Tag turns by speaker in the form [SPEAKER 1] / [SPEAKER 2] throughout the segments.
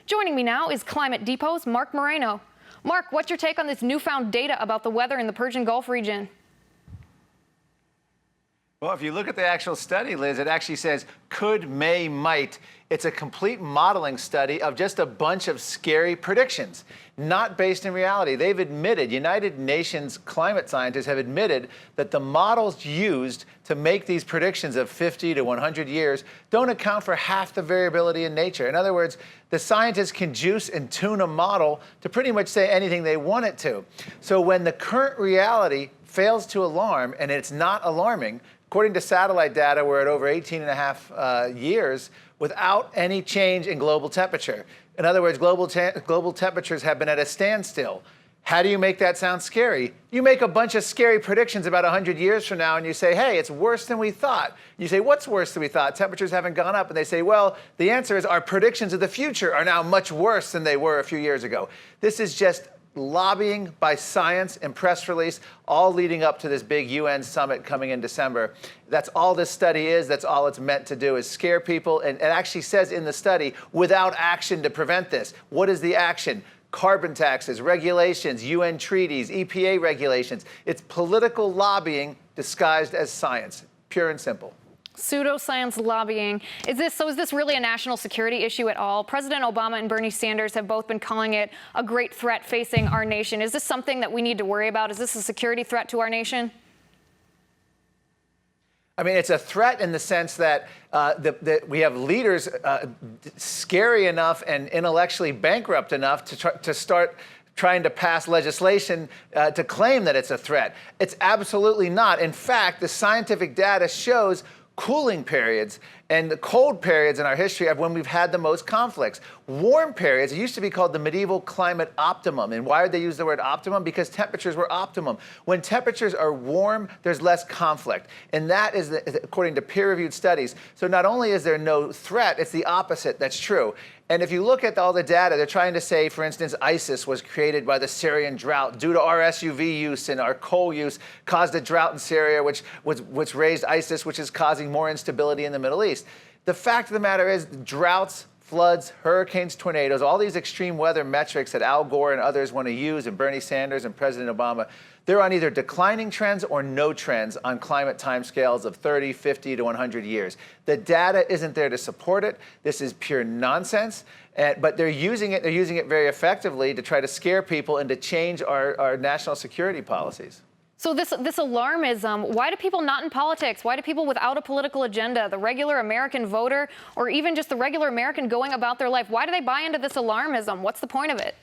[SPEAKER 1] Joining me now is Climate Depot's Marc Morano. Marc, what's your take on this newfound data about the weather in the Persian Gulf region?
[SPEAKER 2] Well, if you look at the actual study, Liz, it actually says could, may, might. It's a complete modeling study of just a bunch of scary predictions, not based in reality. They've admitted, United Nations climate scientists have admitted that the models used to make these predictions of 50 to 100 years don't account for half the variability in nature. In other words, the scientists can juice and tune a model to pretty much say anything they want it to. So when the current reality fails to alarm, and it's not alarming, according to satellite data, we're at over 18 and a half years without any change in global temperature. In other words, global temperatures have been at a standstill. How do you make that sound scary? You make a bunch of scary predictions about 100 years from now, and you say, hey, it's worse than we thought. You say, what's worse than we thought? Temperatures haven't gone up. And they say, well, the answer is our predictions of the future are now much worse than they were a few years ago. This is just lobbying by science and press release, all leading up to this big UN summit coming in December. That's all this study is. That's all it's meant to do, is scare people. And it actually says in the study, without action to prevent this. What is the action? Carbon taxes, regulations, UN treaties, EPA regulations. It's political lobbying disguised as science, pure and simple.
[SPEAKER 1] Pseudoscience lobbying. Is this really a national security issue at all? President Obama and Bernie Sanders have both been calling it a great threat facing our nation. Is this something that we need to worry about? Is this a security threat to our nation?
[SPEAKER 2] I mean, it's a threat in the sense that we have leaders scary enough and intellectually bankrupt enough to start trying to pass legislation to claim that it's a threat. It's absolutely not. In fact, the scientific data shows cooling periods and the cold periods in our history of when we've had the most conflicts. Warm periods, it used to be called the medieval climate optimum. And why did they use the word optimum? Because temperatures were optimum. When temperatures are warm, there's less conflict. And that is, according to peer-reviewed studies. So not only is there no threat, it's the opposite that's true. And if you look at all the data, they're trying to say, for instance, ISIS was created by the Syrian drought due to our SUV use and our coal use caused a drought in Syria, which raised ISIS, which is causing more instability in the Middle East. The fact of the matter is droughts, floods, hurricanes, tornadoes, all these extreme weather metrics that Al Gore and others want to use, and Bernie Sanders and President Obama, they're on either declining trends or no trends on climate timescales of 30, 50 to 100 years. The data isn't there to support it. This is pure nonsense. But they're using it very effectively to try to scare people and to change our national security policies.
[SPEAKER 1] So this alarmism, why do people not in politics, why do people without a political agenda, the regular American voter, or even just the regular American going about their life, why do they buy into this alarmism? What's the point of it?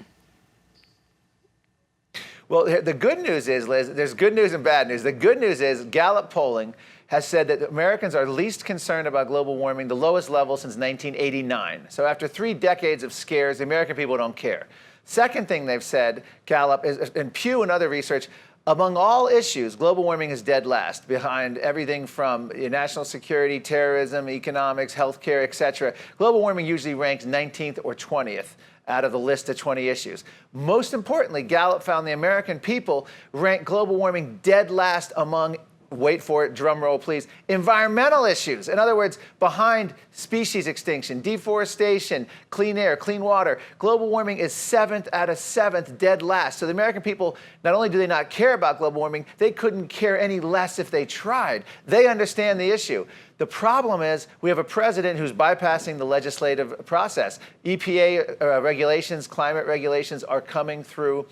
[SPEAKER 2] Well, the good news is, Liz, there's good news and bad news. The good news is Gallup polling has said that Americans are least concerned about global warming, the lowest level since 1989. So after 3 decades of scares, the American people don't care. Second thing they've said, Gallup, is, and Pew and other research, among all issues, global warming is dead last, behind everything from national security, terrorism, economics, healthcare, et cetera. Global warming usually ranks 19th or 20th out of the list of 20 issues. Most importantly, Gallup found the American people rank global warming dead last among, wait for it, drum roll please, environmental issues. In other words, behind species extinction, deforestation, clean air, clean water. Global warming is 7th out of 7th, dead last. So the American people, not only do they not care about global warming, they couldn't care any less if they tried. They understand the issue. The problem is we have a president who's bypassing the legislative process. EPA regulations, climate regulations are coming through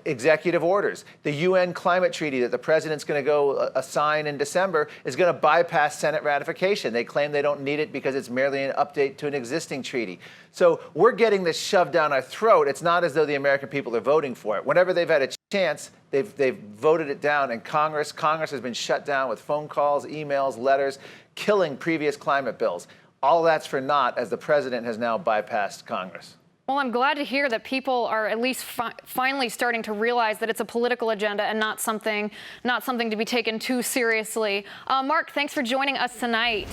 [SPEAKER 2] executive orders. The UN climate treaty that the president's going to go sign in December is going to bypass Senate ratification. They claim they don't need it because it's merely an update to an existing treaty. So we're getting this shoved down our throat. It's not as though the American people are voting for it. Whenever they've had a chance, they've voted it down. And Congress has been shut down with phone calls, emails, letters, killing previous climate bills. All that's for naught, as the president has now bypassed Congress.
[SPEAKER 1] Well, I'm glad to hear that people are at least finally starting to realize that it's a political agenda and not something to be taken too seriously. Marc, thanks for joining us tonight.